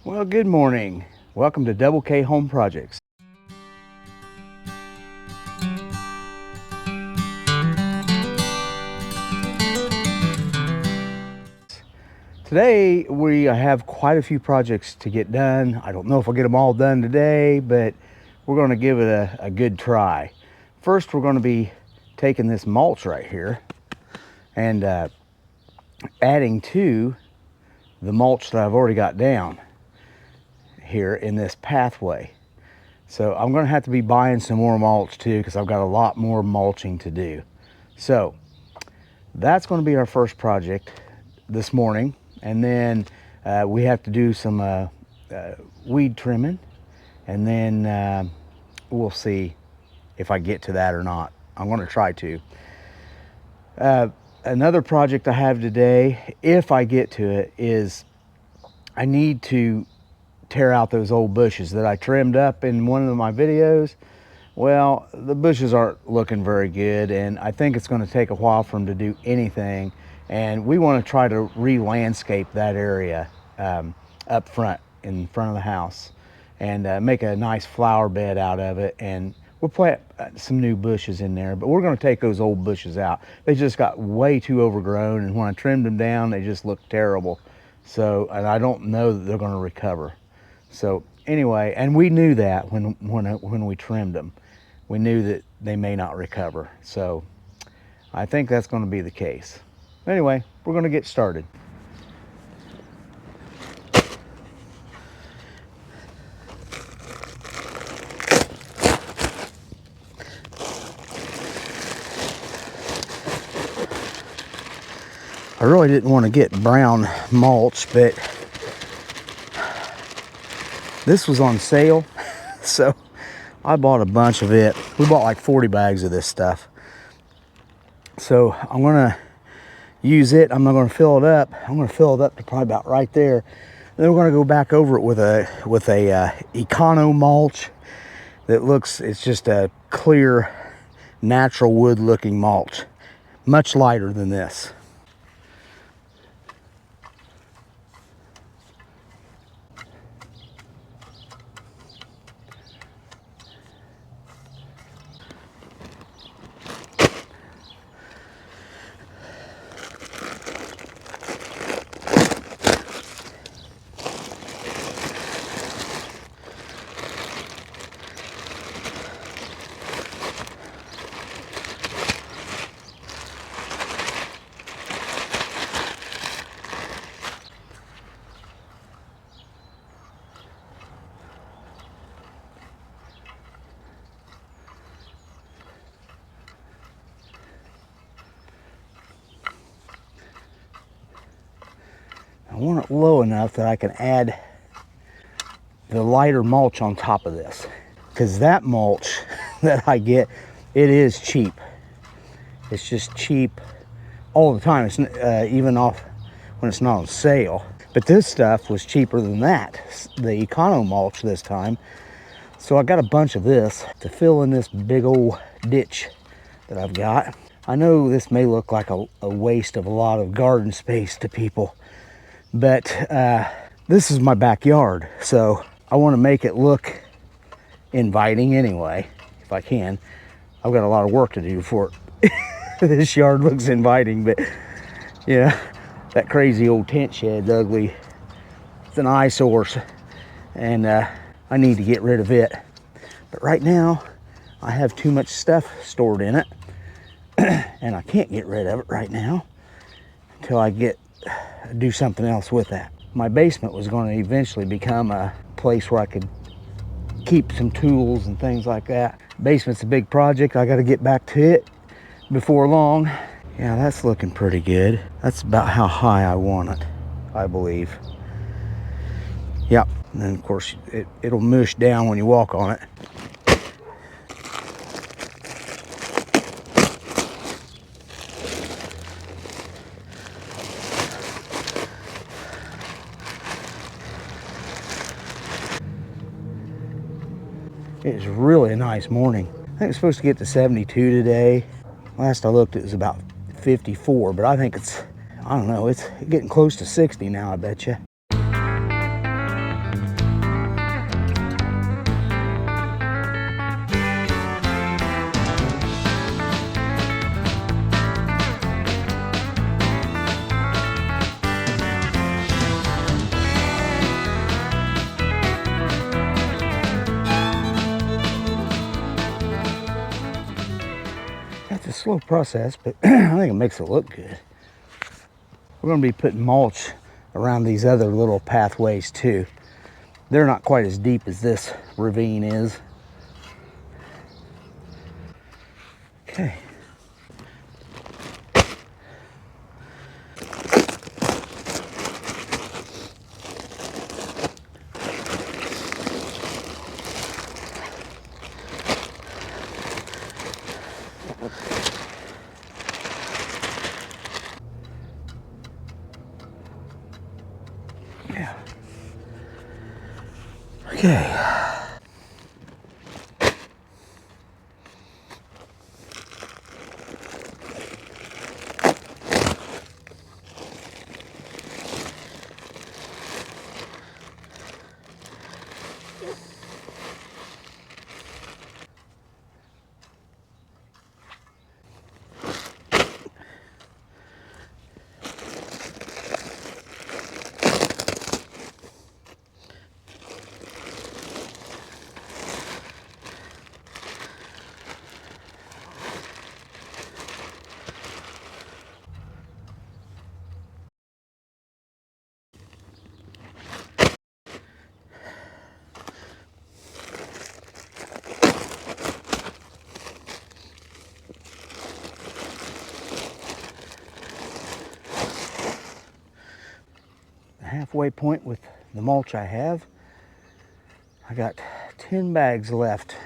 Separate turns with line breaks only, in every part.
Well, good morning. Welcome to Double K Home Projects. Today we have quite a few projects to get done. I don't know if I'll get them all done today, but we're going to give it a good try. First, we're going to be taking this mulch right here and adding to the mulch that I've already got down here in this pathway. So I'm going to have to be buying some more mulch too, because I've got a lot more mulching to do. So that's going to be our first project this morning. And then we have to do some weed trimming, and then we'll see if I get to that or not. I'm going to try to. Another project I have today, if I get to it, is I need to tear out those old bushes that I trimmed up in one of my videos. Well, the bushes aren't looking very good, and I think it's going to take a while for them to do anything. And we want to try to re-landscape that area up front, in front of the house, and make a nice flower bed out of it. And we'll plant some new bushes in there, but we're going to take those old bushes out. They just got way too overgrown, and when I trimmed them down, they just look terrible. So, and I don't know that they're going to recover. So anyway, and we knew that when we trimmed them, we knew that they may not recover. So I think that's going to be the case. Anyway, we're going to get started. I really didn't want to get brown mulch, but this was on sale, so I bought a bunch of it. We bought like 40 bags of this stuff. So I'm gonna use it. I'm not gonna fill it up. I'm gonna fill it up to probably about right there. And then we're gonna go back over it with a econo mulch that looks, it's just a clear, natural wood looking mulch, much lighter than this. I want it low enough that I can add the lighter mulch on top of this, because that mulch that I get, it is cheap. It's just cheap all the time. It's even off when it's not on sale. But this stuff was cheaper than that, the econo mulch this time. So I got a bunch of this to fill in this big old ditch that I've got. I know this may look like a waste of a lot of garden space to people, but this is my backyard, so I want to make it look inviting anyway, if I can. I've got a lot of work to do before this yard looks inviting, but yeah, that crazy old tent shed's ugly. It's an eyesore, and I need to get rid of it. But right now, I have too much stuff stored in it, and I can't get rid of it right now until I do something else with that. My basement was going to eventually become a place where I could keep some tools and things like that. Basement's a big project. I got to get back to it before long. Yeah, that's looking pretty good. That's about how high I want it, I believe. Yep. And then of course it'll mush down when you walk on it. It's really a nice morning. I think it's supposed to get to 72 today. Last I looked, it was about 54, but I think it's, I don't know, it's getting close to 60 now, I bet you. slow process, but I think it makes it look good. We're going to be putting mulch around these other little pathways too. They're not quite as deep as this ravine is. Okay. Yeah. Okay. Halfway point with the mulch I have. I got 10 bags left.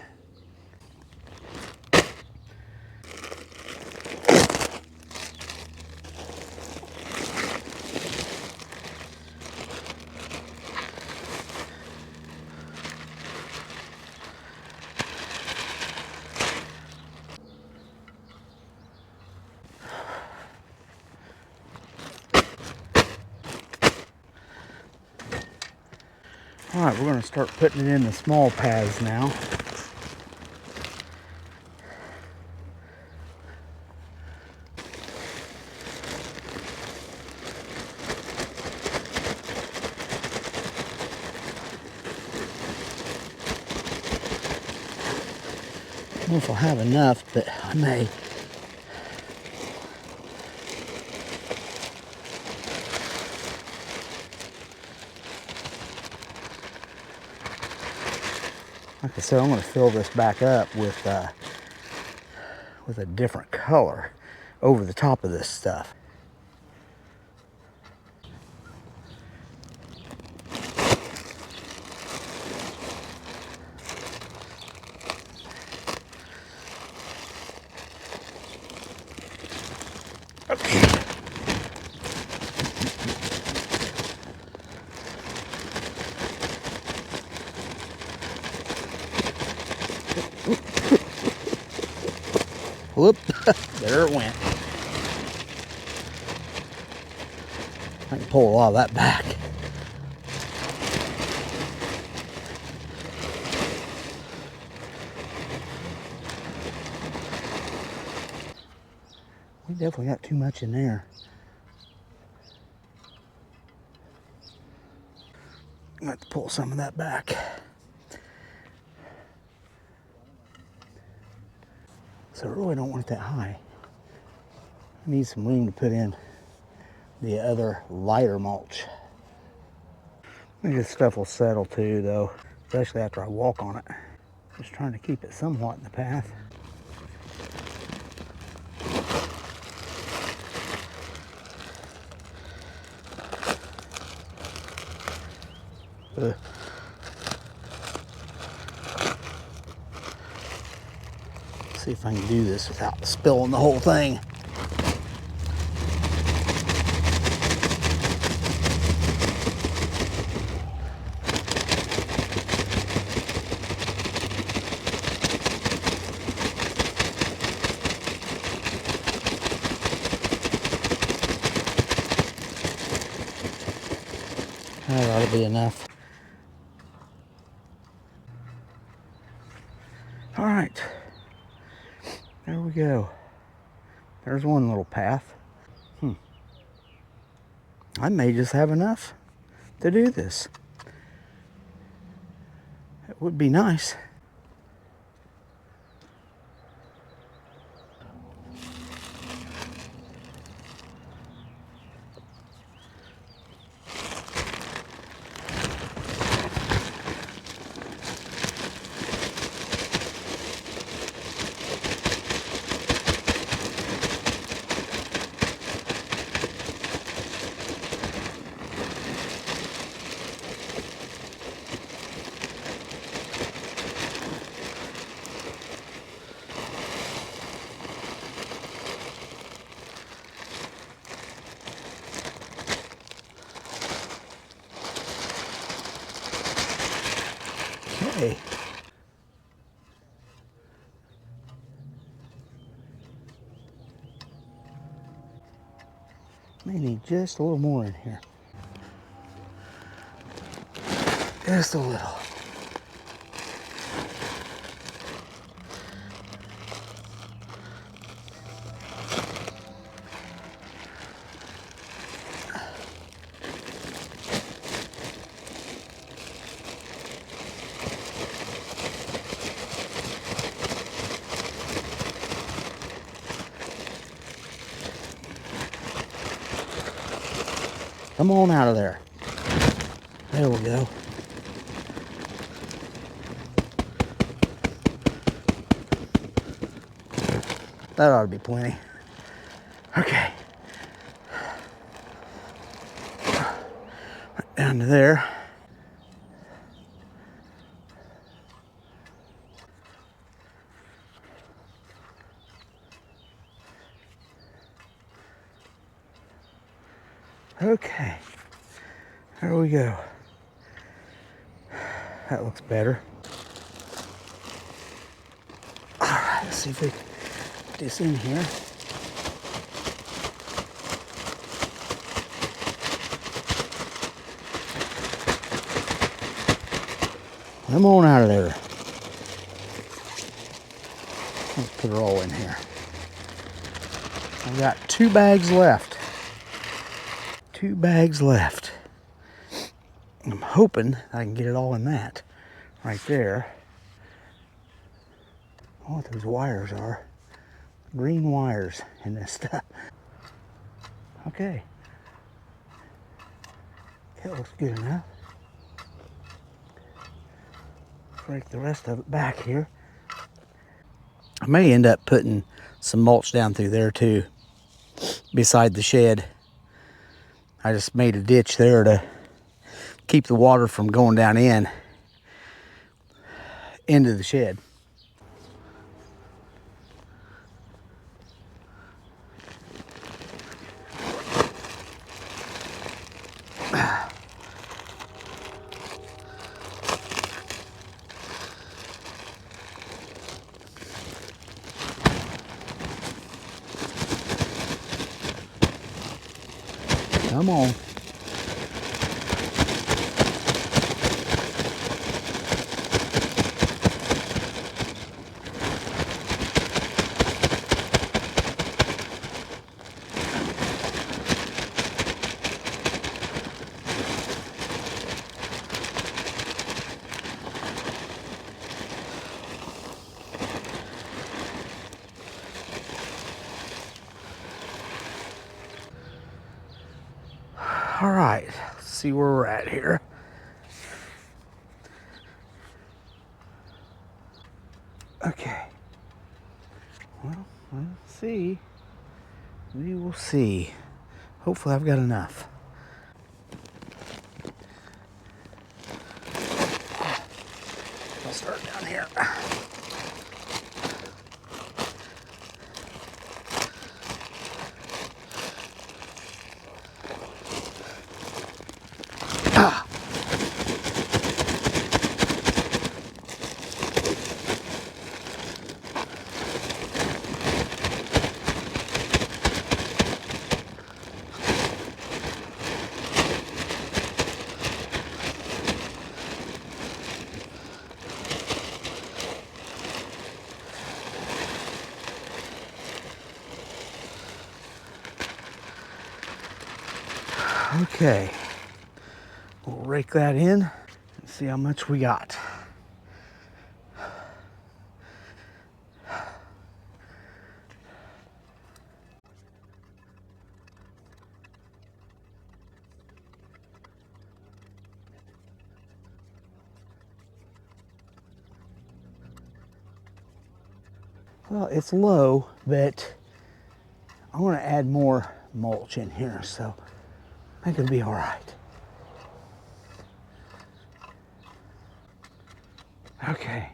All right, we're going to start putting it in the small paths now. I don't know if I'll have enough, but I may. Like I said, I'm going to fill this back up with a different color over the top of this stuff. Okay. Whoop, there it went. I can pull a lot of that back. We definitely got too much in there. I'm going to have to pull some of that back. So I really don't want it that high. I need some room to put in the other lighter mulch. I think this stuff will settle too though, especially after I walk on it. Just trying to keep it somewhat in the path. See if I can do this without spilling the whole thing. That ought to be enough. All right, there we go. There's one little path. I may just have enough to do this. It would be nice. Okay. May need just a little more in here. Just a little. Come on out of there. There we go. That ought to be plenty. Okay. Right down to there. Okay. There we go. That looks better. All right, let's see if we can put this in here. Come on out of there. Let's put it all in here. I've got 2 bags left. 2 bags left. I'm hoping I can get it all in that right there. I don't know what those wires are. Green wires in this stuff. Okay. That looks good enough. Break the rest of it back here. I may end up putting some mulch down through there too, beside the shed. I just made a ditch there to keep the water from going down into the shed. Come on. All right, let's see where we're at here. Okay. Well, let's see. We will see. Hopefully I've got enough. I'll start down here. Okay, we'll rake that in and see how much we got. Well, it's low, but I want to add more mulch in here, so I think it'll be all right. Okay,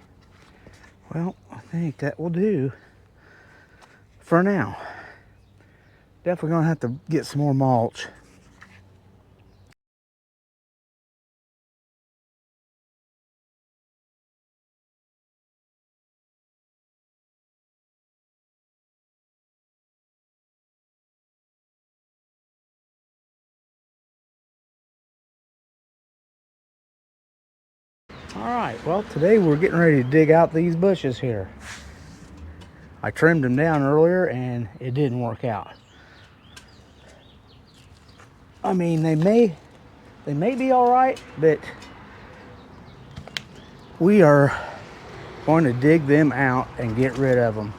well, I think that will do for now. Definitely gonna have to get some more mulch. All right, well, today we're getting ready to dig out these bushes here. I trimmed them down earlier and it didn't work out. I mean, they may be all right, but we are going to dig them out and get rid of them.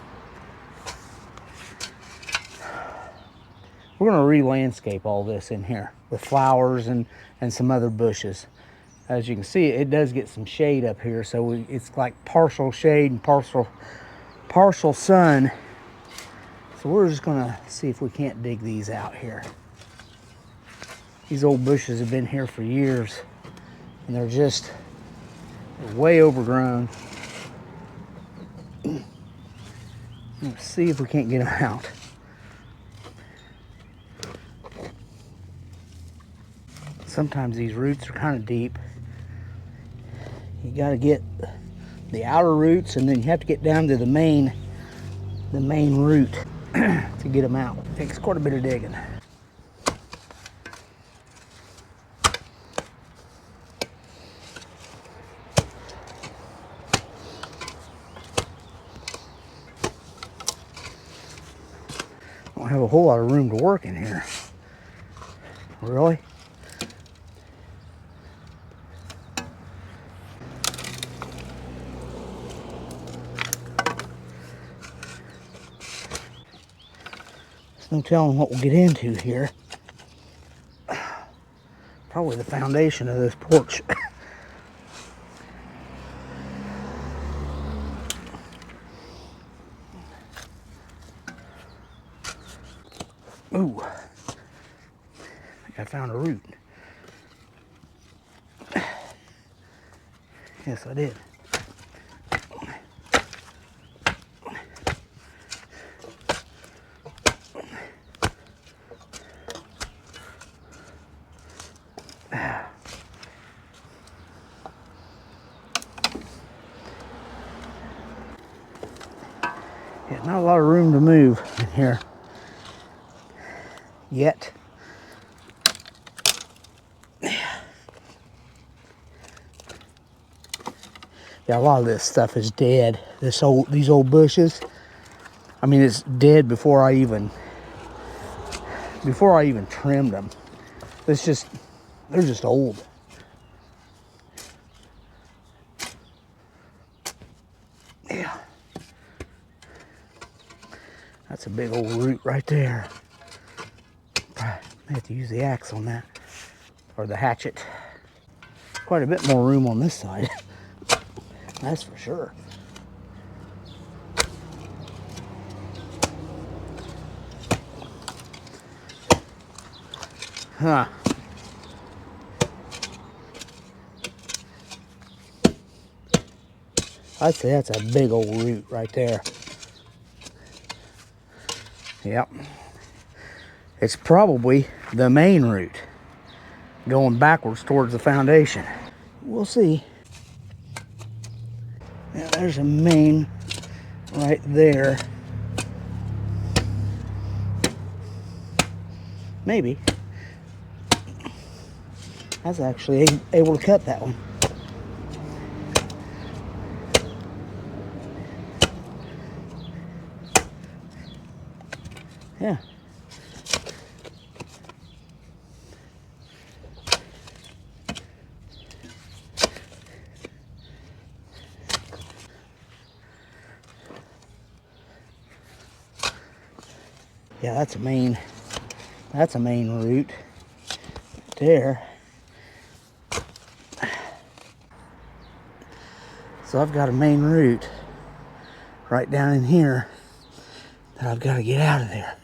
We're going to re-landscape all this in here with flowers and some other bushes. As you can see, it does get some shade up here, so it's like partial shade and partial sun. So we're just gonna see if we can't dig these out here. These old bushes have been here for years, and they're just way overgrown. Let's see if we can't get them out. Sometimes these roots are kind of deep. You got to get the outer roots, and then you have to get down to the main root to get them out. It takes quite a bit of digging. Don't have a whole lot of room to work in here. Really? No telling what we'll get into here. Probably the foundation of this porch. Ooh, I think I found a root. Yes, I did. Yeah, not a lot of room to move in here yet. Yeah, a lot of this stuff is dead. These old bushes. I mean, it's dead before I even trimmed them. They're just old. Yeah. That's a big old root right there. I have to use the axe on that, or the hatchet. Quite a bit more room on this side. That's for sure. Huh. I'd say that's a big old root right there. Yep. It's probably the main root going backwards towards the foundation. We'll see. Yeah, there's a main right there. Maybe. I was actually able to cut that one. Yeah. Yeah, that's a main root right there. So I've got a main root right down in here that I've got to get out of there.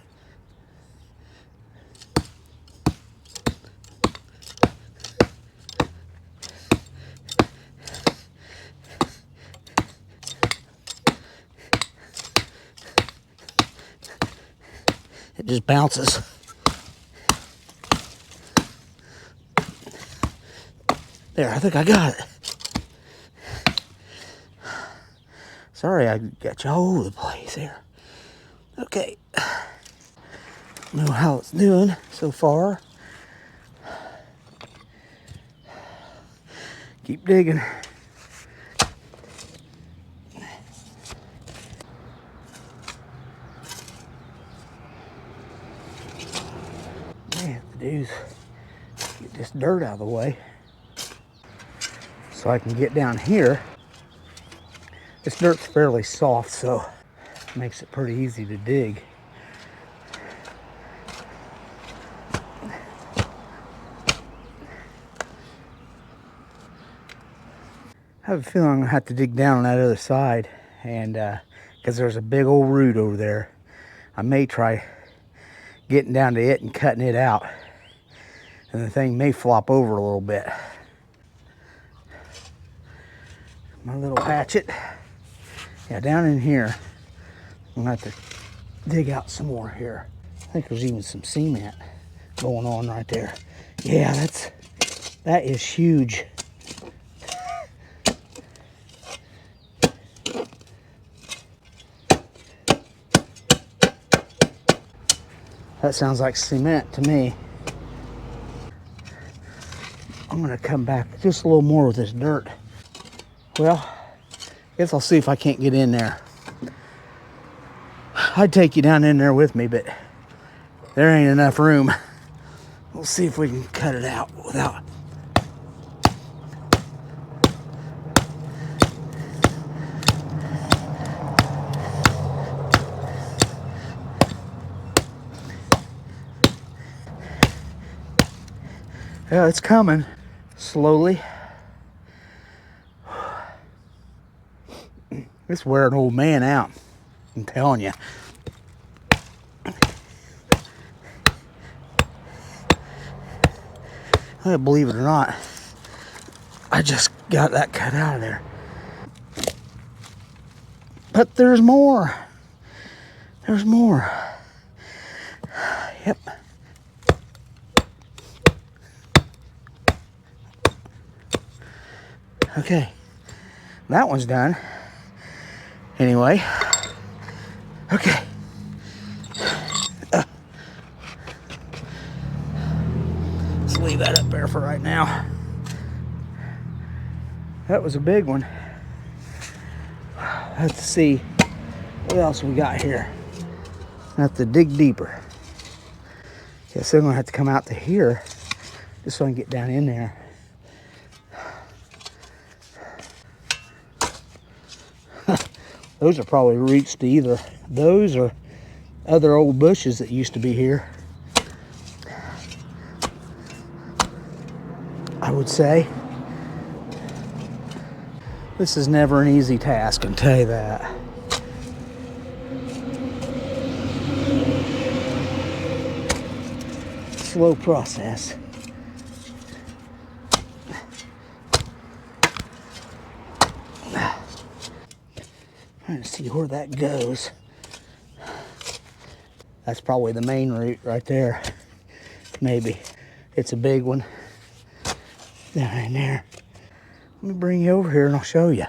It just bounces. There, I think I got it. Sorry, I got you all over the place here. Okay. Don't know how it's doing so far. Keep digging. dirt out of the way so I can get down here. This dirt's fairly soft, so it makes it pretty easy to dig. I have a feeling I'm gonna have to dig down on that other side, and because there's a big old root over there. I may try getting down to it and cutting it out, and the thing may flop over a little bit. My little hatchet. Yeah, down in here, I'm gonna have to dig out some more here. I think there's even some cement going on right there. Yeah, that is huge. That sounds like cement to me. I'm gonna come back just a little more with this dirt. Well, I guess I'll see if I can't get in there. I'd take you down in there with me, but there ain't enough room. We'll see if we can cut it out without. Yeah, it's coming slowly. It's wearing an old man out, I'm telling you. Believe it or not, I just got that cut out of there. But there's more. There's more. Yep. Okay, that one's done. Anyway, okay. Let's leave that up there for right now. That was a big one. Let's see what else we got here. I have to dig deeper. Guess I'm gonna have to come out to here just so I can get down in there. Those are probably roots to either those or other old bushes that used to be here, I would say. This is never an easy task, I can tell you that. Slow process. Trying to see where that goes. That's probably the main root right there. Maybe. It's a big one. Down in there. Let me bring you over here and I'll show you.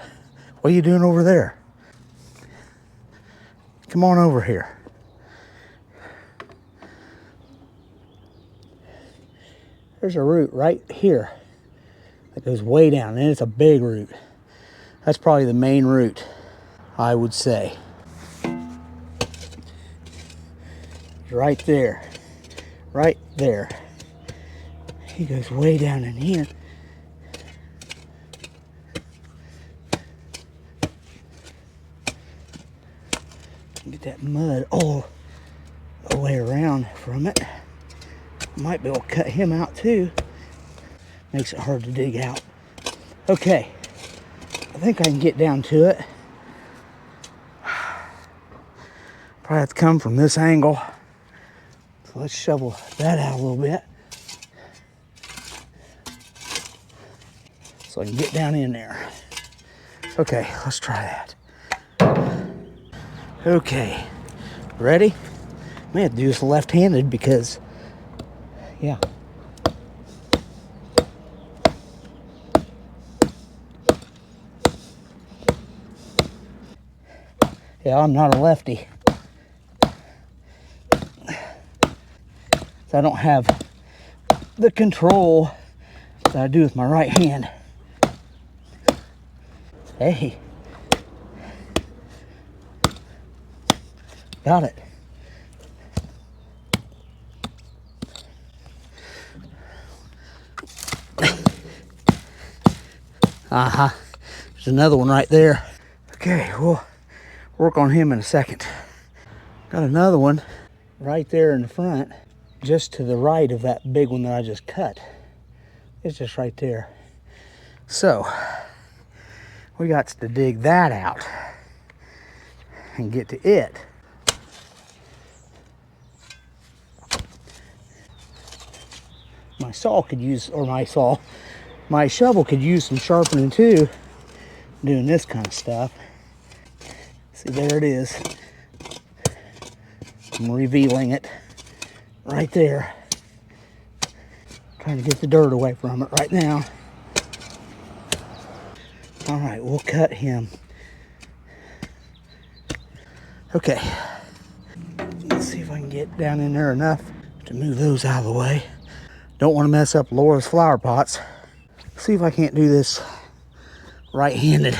What are you doing over there? Come on over here. There's a root right here that goes way down, and it's a big root. That's probably the main root, I would say. Right there. Right there. He goes way down in here. Get that mud all the way around from it. Might be able to cut him out too. Makes it hard to dig out. Okay, I think I can get down to it. Probably have to come from this angle. So let's shovel that out a little bit, so I can get down in there. Okay, let's try that. Okay, ready? I may have to do this left-handed because, yeah. Yeah, I'm not a lefty. So I don't have the control that I do with my right hand. Hey. Got it. Uh-huh. There's another one right there. Okay, we'll work on him in a second. Got another one right there in the front, just to the right of that big one that I just cut. It's just right there. So, we got to dig that out and get to it. My saw could use, or my shovel could use some sharpening too, doing this kind of stuff. See, there it is. I'm revealing it right there. Trying to get the dirt away from it right now. All right, we'll cut him. Okay, let's see if I can get down in there enough to move those out of the way. Don't want to mess up Laura's flower pots. See if I can't do this right-handed.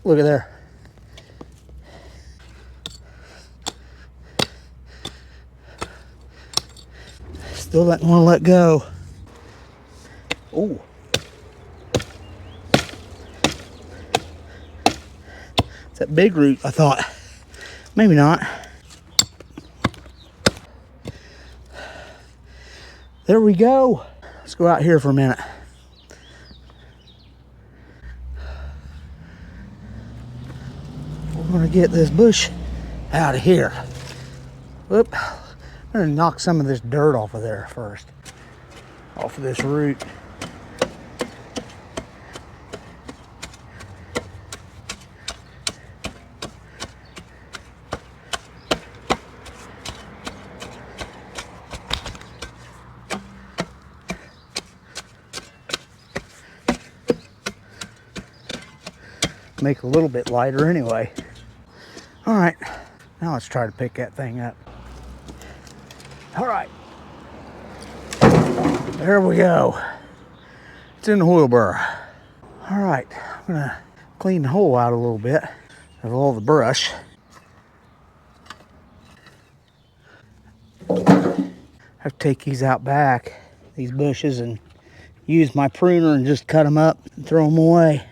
Look at there. Still doesn't want to let go. Oh. It's that big root, I thought. Maybe not. There we go. Let's go out here for a minute. We're gonna get this bush out of here. Whoop. I'm gonna knock some of this dirt off of there first. Off of this root. Make it a little bit lighter anyway. All right, now let's try to pick that thing up. All right, there we go. It's in the wheelbarrow. All right, I'm gonna clean the hole out a little bit of all the brush. I have to take these out back, these bushes, and use my pruner and just cut them up and throw them away.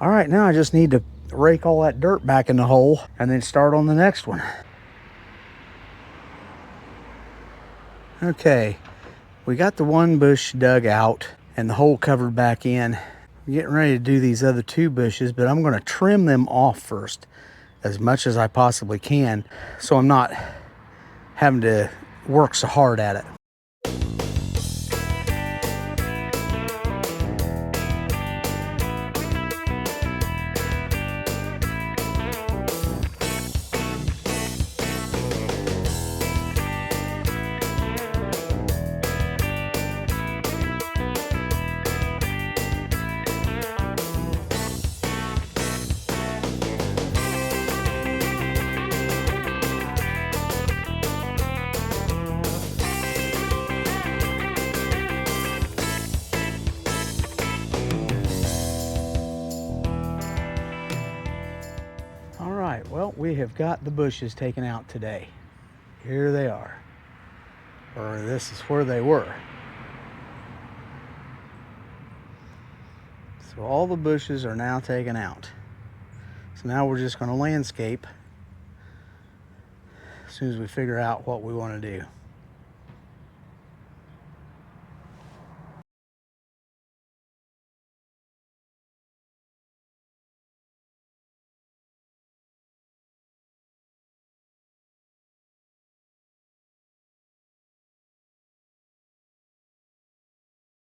All right, now I just need to rake all that dirt back in the hole and then start on the next one. Okay, we got the one bush dug out and the hole covered back in. I'm getting ready to do these other two bushes, but I'm gonna trim them off first as much as I possibly can so I'm not having to work so hard at it. Well, we have got the bushes taken out today. Here they are. Or this is where they were. So all the bushes are now taken out. So now we're just going to landscape as soon as we figure out what we want to do.